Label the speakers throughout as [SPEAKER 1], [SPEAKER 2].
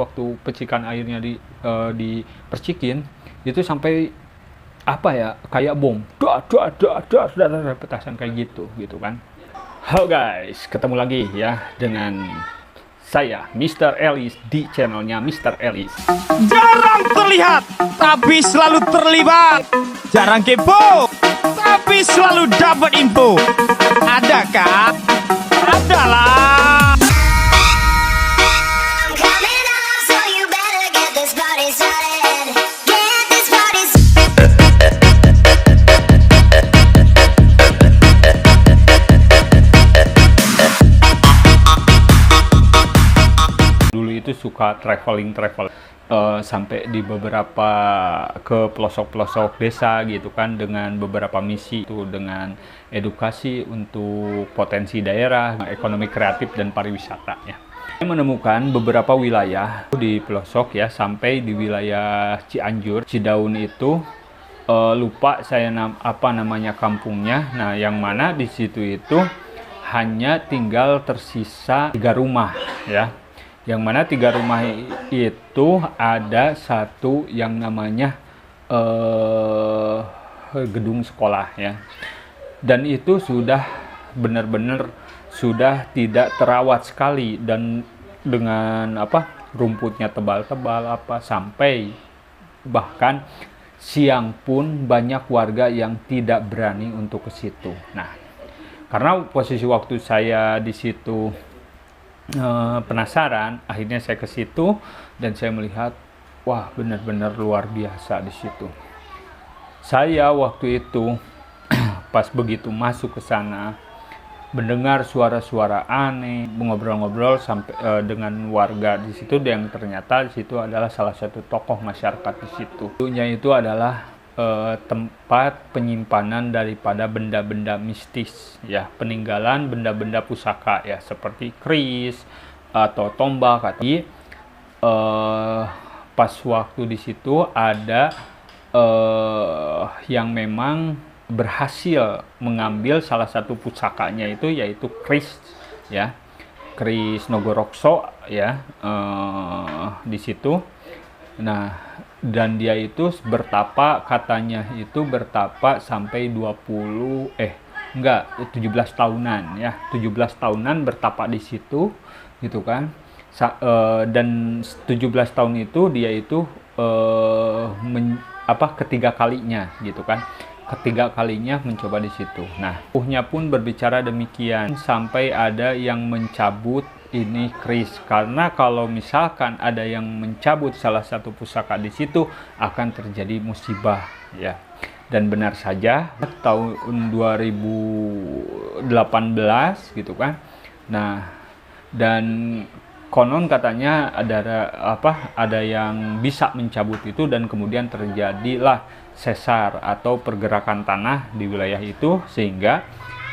[SPEAKER 1] waktu percikan airnya dipercikin itu sampai apa ya, kayak bom, petasan kayak gitu kan. Halo guys, ketemu lagi ya dengan saya Mr. Ellis di channelnya Mr. Ellis.
[SPEAKER 2] Jarang terlihat tapi selalu terlibat, jarang kepo tapi selalu dapat info. Adakah? Adalah.
[SPEAKER 1] Dulu itu suka traveling sampai di beberapa ke pelosok-pelosok desa gitu kan, dengan beberapa misi itu, dengan edukasi untuk potensi daerah, ekonomi kreatif dan pariwisata ya. Saya menemukan beberapa wilayah di pelosok ya, sampai di wilayah Cianjur, Cidaun itu lupa saya apa namanya kampungnya. Nah, yang mana di situ itu hanya tinggal tersisa 3 rumah ya. Yang mana 3 rumah itu ada satu yang namanya gedung sekolah ya, dan itu sudah benar-benar sudah tidak terawat sekali, dan dengan rumputnya tebal-tebal sampai bahkan siang pun banyak warga yang tidak berani untuk ke situ. Nah, karena posisi waktu saya di situ penasaran, akhirnya saya ke situ dan saya melihat, wah, benar-benar luar biasa di situ. Saya waktu itu pas begitu masuk ke sana, mendengar suara-suara aneh, ngobrol-ngobrol sampai dengan warga di situ, yang ternyata di situ adalah salah satu tokoh masyarakat di situ. Itu adalah tempat penyimpanan daripada benda-benda mistis ya, peninggalan benda-benda pusaka ya, seperti keris atau tombak. Pas waktu di situ ada yang memang berhasil mengambil salah satu pusakanya itu, yaitu keris ya, keris Nogorokso ya, di situ. Nah, dan dia itu bertapa, katanya itu bertapa sampai 17 tahunan ya, 17 tahunan bertapa di situ gitu kan. Dan 17 tahun itu dia itu ketiga kalinya gitu kan, ketiga kalinya mencoba di situ. Nah, ruhnya pun berbicara demikian, sampai ada yang mencabut ini keris, karena kalau misalkan ada yang mencabut salah satu pusaka di situ akan terjadi musibah ya. Dan benar saja tahun 2018 gitu kan. Nah, dan konon katanya ada yang bisa mencabut itu, dan kemudian terjadilah sesar atau pergerakan tanah di wilayah itu, sehingga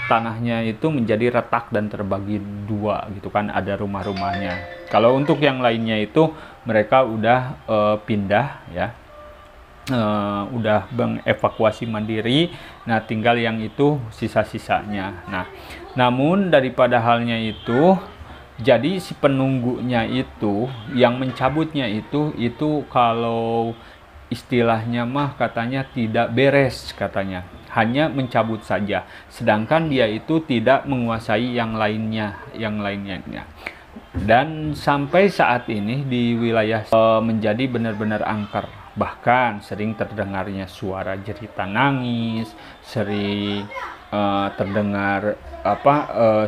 [SPEAKER 1] tanahnya itu menjadi retak dan terbagi 2 gitu kan, ada rumah-rumahnya. Kalau untuk yang lainnya itu mereka udah pindah ya, udah mengevakuasi mandiri. Nah, tinggal yang itu sisa-sisanya. Nah, namun daripada halnya itu, jadi si penunggunya itu, yang mencabutnya itu kalau istilahnya mah katanya tidak beres katanya, hanya mencabut saja, sedangkan dia itu tidak menguasai yang lainnya. Dan sampai saat ini di wilayah menjadi benar-benar angker, bahkan sering terdengarnya suara jerita nangis, sering terdengar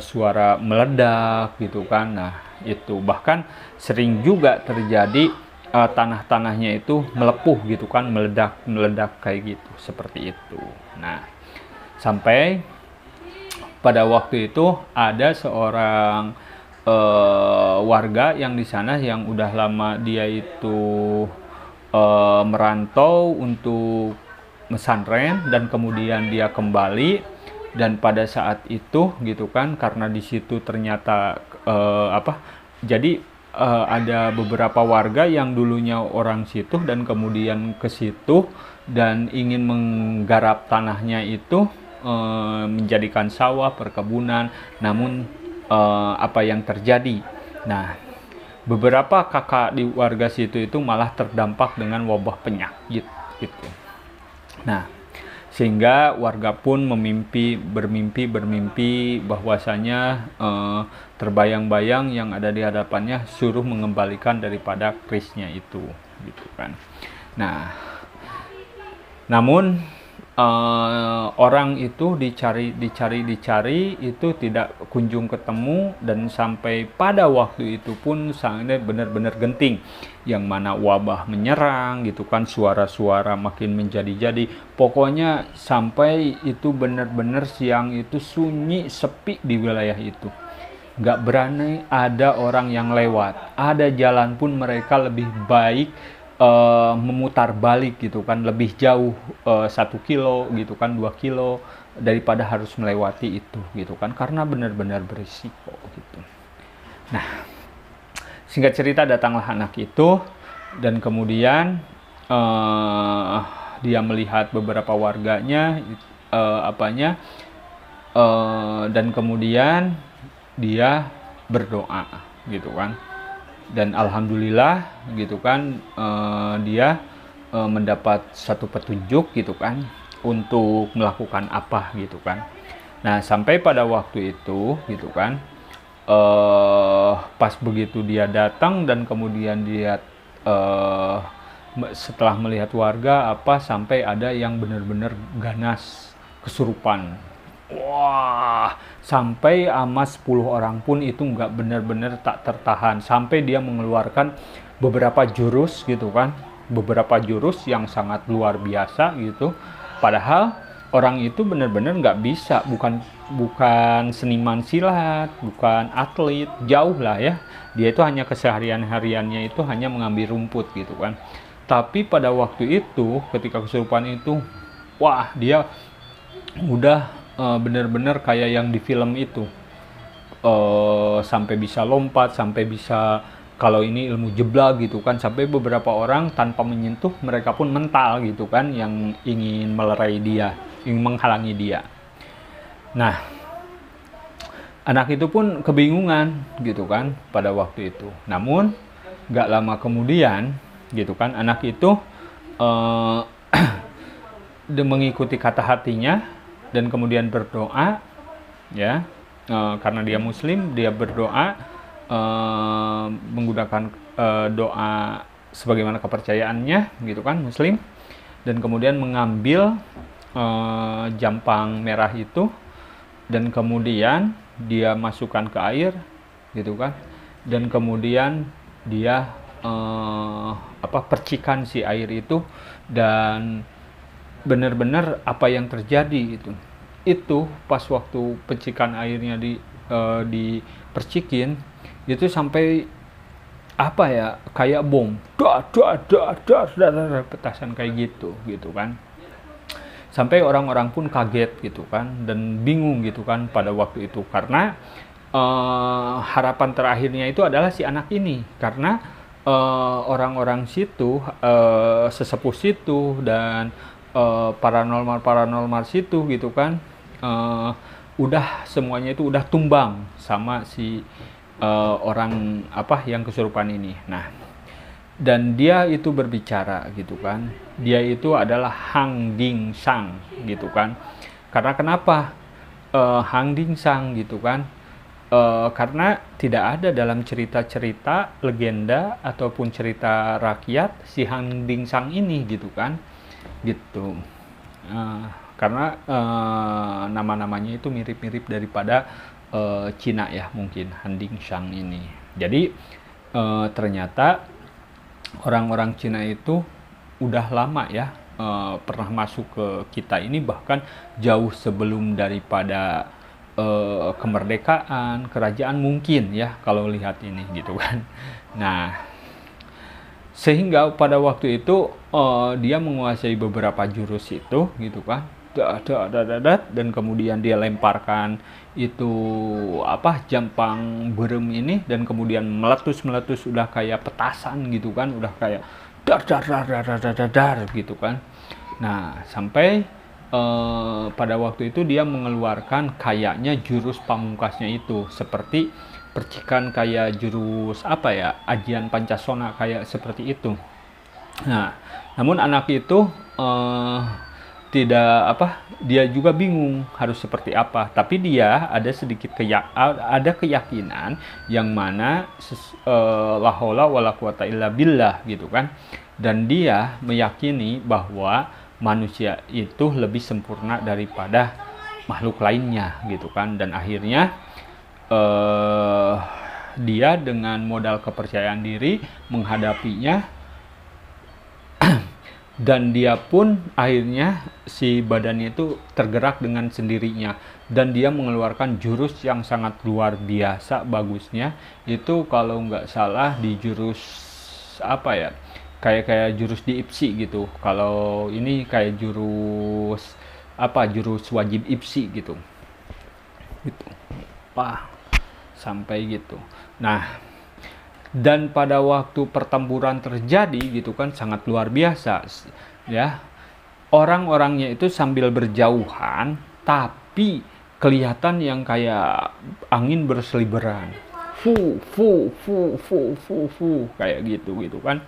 [SPEAKER 1] suara meledak gitu kan. Nah, itu bahkan sering juga terjadi tanah-tanahnya itu melepuh gitu kan, meledak kayak gitu, seperti itu. Nah, sampai pada waktu itu ada seorang warga yang di sana yang udah lama dia itu merantau untuk pesantren, dan kemudian dia kembali. Dan pada saat itu gitu kan, karena di situ ternyata jadi ada beberapa warga yang dulunya orang situ dan kemudian ke situ dan ingin menggarap tanahnya itu, menjadikan sawah, perkebunan. Namun apa yang terjadi? Nah, beberapa kakak di warga situ itu malah terdampak dengan wabah penyakit gitu. Nah, sehingga warga pun bermimpi bahwasanya terbayang-bayang yang ada di hadapannya suruh mengembalikan daripada kerisnya itu gitu kan. Nah, namun orang itu dicari itu tidak kunjung ketemu, dan sampai pada waktu itu pun sangat benar-benar genting, yang mana wabah menyerang gitu kan, suara-suara makin menjadi-jadi, pokoknya sampai itu benar-benar siang itu sunyi sepi di wilayah itu, nggak berani ada orang yang lewat, ada jalan pun mereka lebih baik memutar balik gitu kan, lebih jauh 1 kilo gitu kan, 2 kilo daripada harus melewati itu gitu kan, karena benar-benar berisiko gitu. Nah, singkat cerita datanglah anak itu, dan kemudian dia melihat beberapa warganya dan kemudian dia berdoa gitu kan. Dan alhamdulillah gitu kan, dia mendapat satu petunjuk gitu kan untuk melakukan apa gitu kan. Nah, sampai pada waktu itu gitu kan, pas begitu dia datang dan kemudian dia setelah melihat warga sampai ada yang benar-benar ganas kesurupan. Wah, sampai sama 10 orang pun itu nggak benar-benar tak tertahan, sampai dia mengeluarkan beberapa jurus gitu kan, beberapa jurus yang sangat luar biasa gitu, padahal orang itu benar-benar nggak bisa, bukan seniman silat, bukan atlet, jauh lah ya, dia itu hanya keseharian-hariannya itu hanya mengambil rumput gitu kan. Tapi pada waktu itu ketika kesurupan itu, wah, dia udah bener-bener kayak yang di film itu, sampai bisa lompat, sampai bisa, kalau ini ilmu jeblak gitu kan, sampai beberapa orang tanpa menyentuh mereka pun mental gitu kan, yang ingin melerai dia, ingin menghalangi dia. Nah, anak itu pun kebingungan gitu kan pada waktu itu. Namun gak lama kemudian gitu kan, anak itu mengikuti kata hatinya dan kemudian berdoa ya, karena dia muslim, dia berdoa menggunakan doa sebagaimana kepercayaannya gitu kan, muslim, dan kemudian mengambil jampang merah itu, dan kemudian dia masukkan ke air gitu kan, dan kemudian dia percikan si air itu, dan benar-benar apa yang terjadi itu pas waktu percikan airnya dipercikin itu sampai kayak bom, petasan kayak gitu kan, sampai orang-orang pun kaget gitu kan dan bingung gitu kan pada waktu itu, karena harapan terakhirnya itu adalah si anak ini, karena orang-orang situ, sesepuh situ dan paranormal situ gitu kan, udah semuanya itu udah tumbang sama si orang yang kesurupan ini. Nah, dan dia itu berbicara gitu kan, dia itu adalah Hang Ding Sang gitu kan. Karena kenapa Hang Ding Sang gitu kan, karena tidak ada dalam cerita-cerita legenda ataupun cerita rakyat si Hang Ding Sang ini gitu kan, gitu. Karena nama-namanya itu mirip-mirip daripada Cina ya, mungkin Han Ding Shang ini. Jadi ternyata orang-orang Cina itu udah lama ya pernah masuk ke kita ini, bahkan jauh sebelum daripada kemerdekaan kerajaan mungkin ya, kalau lihat ini gitu kan. Nah, sehingga pada waktu itu dia menguasai beberapa jurus itu gitu kan, dan kemudian dia lemparkan itu jampang berem ini, dan kemudian meletus udah kayak petasan gitu kan, udah kayak dar gitu kan. Nah, sampai pada waktu itu dia mengeluarkan kayaknya jurus pamungkasnya itu, seperti percikan kayak jurus apa ya, ajian Pancasona kayak seperti itu. Nah, namun anak itu tidak dia juga bingung harus seperti apa, tapi dia ada sedikit ada keyakinan yang mana la haula wala quwata illa billah gitu kan, dan dia meyakini bahwa manusia itu lebih sempurna daripada makhluk lainnya gitu kan, dan akhirnya dia dengan modal kepercayaan diri menghadapinya. Dan dia pun akhirnya si badannya itu tergerak dengan sendirinya, dan dia mengeluarkan jurus yang sangat luar biasa bagusnya. Itu kalau nggak salah di jurus apa ya, kayak jurus di IPSI gitu. Kalau ini kayak jurus jurus wajib IPSI gitu. Wah, sampai gitu. Nah, dan pada waktu pertempuran terjadi gitu kan, sangat luar biasa ya, orang-orangnya itu sambil berjauhan tapi kelihatan yang kayak angin berseliweran, kayak gitu kan.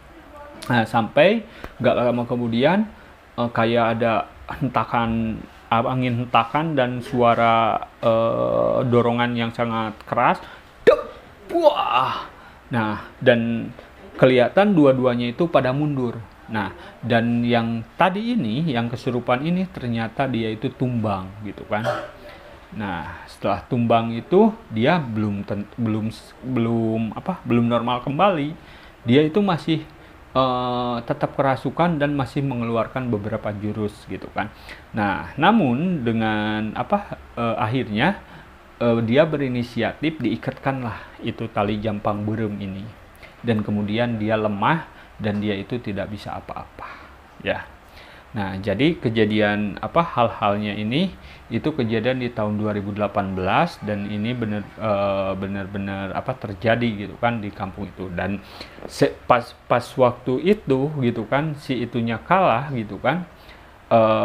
[SPEAKER 1] Nah, sampai gak lama kemudian kayak ada angin hentakan dan suara dorongan yang sangat keras. Wah. Nah, dan kelihatan dua-duanya itu pada mundur. Nah, dan yang tadi ini, yang kesurupan ini ternyata dia itu tumbang gitu kan. Nah, setelah tumbang itu dia belum normal kembali. Dia itu masih tetap kerasukan dan masih mengeluarkan beberapa jurus gitu kan. Nah, namun dengan akhirnya dia berinisiatif, diikatkanlah itu tali jampang burem ini, dan kemudian dia lemah dan dia itu tidak bisa apa-apa ya. Nah, jadi kejadian hal-halnya ini itu kejadian di tahun 2018, dan ini benar-benar terjadi gitu kan di kampung itu. Dan pas waktu itu gitu kan, si itunya kalah gitu kan,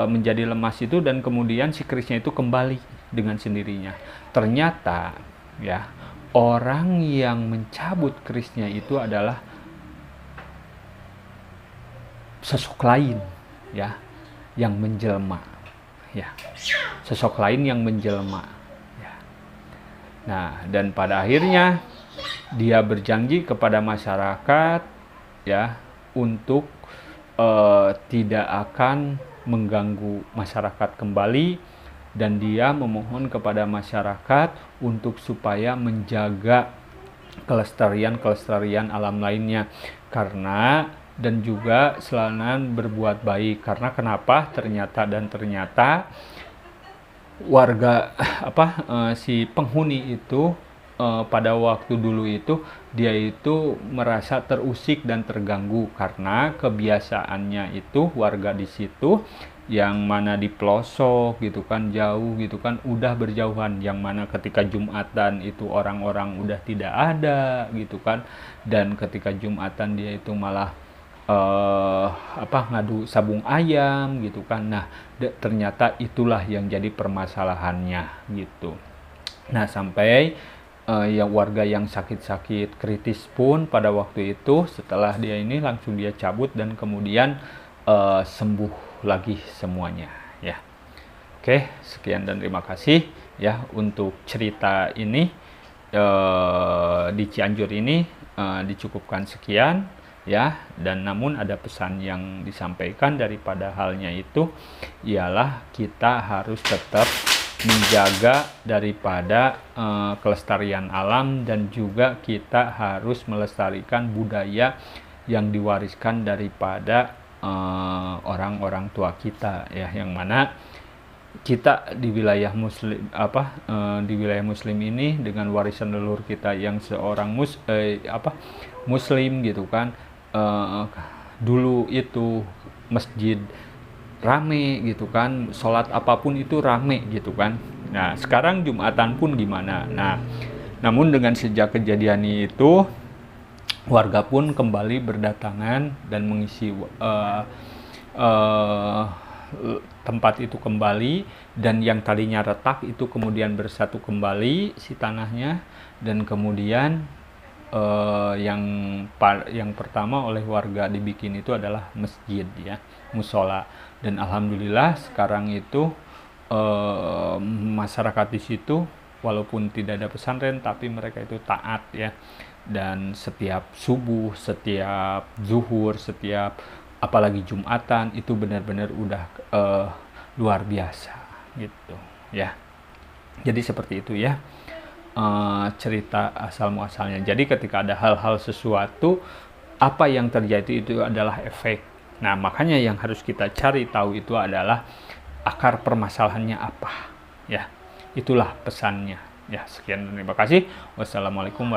[SPEAKER 1] menjadi lemas itu, dan kemudian si kerisnya itu kembali dengan sendirinya. Ternyata ya, orang yang mencabut kerisnya itu adalah sosok lain ya, yang menjelma ya, sosok lain yang menjelma ya. Nah, dan pada akhirnya dia berjanji kepada masyarakat ya untuk tidak akan mengganggu masyarakat kembali, dan dia memohon kepada masyarakat untuk supaya menjaga kelestarian alam lainnya, karena dan juga selalu berbuat baik. Karena kenapa? Ternyata warga si penghuni itu pada waktu dulu itu dia itu merasa terusik dan terganggu, karena kebiasaannya itu warga di situ yang mana di pelosok gitu kan, jauh gitu kan, udah berjauhan, yang mana ketika Jumatan itu orang-orang udah tidak ada gitu kan, dan ketika Jumatan dia itu malah ngadu sabung ayam gitu kan. Nah, ternyata itulah yang jadi permasalahannya gitu. Nah, sampai yang warga yang sakit-sakit kritis pun pada waktu itu setelah dia ini langsung dia cabut, dan kemudian sembuh lagi semuanya ya. Oke, sekian dan terima kasih ya untuk cerita ini di Cianjur ini. Dicukupkan sekian ya, dan namun ada pesan yang disampaikan daripada halnya itu ialah kita harus tetap menjaga daripada kelestarian alam, dan juga kita harus melestarikan budaya yang diwariskan daripada orang-orang tua kita ya, yang mana kita di wilayah muslim di wilayah muslim ini dengan warisan leluhur kita yang seorang muslim gitu kan. Dulu itu masjid rame gitu kan, sholat apapun itu rame gitu kan. Nah, sekarang Jumatan pun gimana. Nah, namun dengan sejak kejadian itu warga pun kembali berdatangan dan mengisi tempat itu kembali, dan yang tadinya retak itu kemudian bersatu kembali si tanahnya, dan kemudian yang pertama oleh warga dibikin itu adalah masjid ya, musola. Dan alhamdulillah sekarang itu masyarakat di situ walaupun tidak ada pesantren tapi mereka itu taat ya, dan setiap subuh, setiap zuhur, setiap apalagi Jumatan itu benar-benar udah luar biasa gitu ya. Jadi seperti itu ya cerita asal muasalnya. Jadi ketika ada hal-hal sesuatu, apa yang terjadi itu adalah efek. Nah, makanya yang harus kita cari tahu itu adalah akar permasalahannya apa ya. Itulah pesannya ya. Sekian, terima kasih. Wassalamualaikum warahmatullahi wabarakatuh.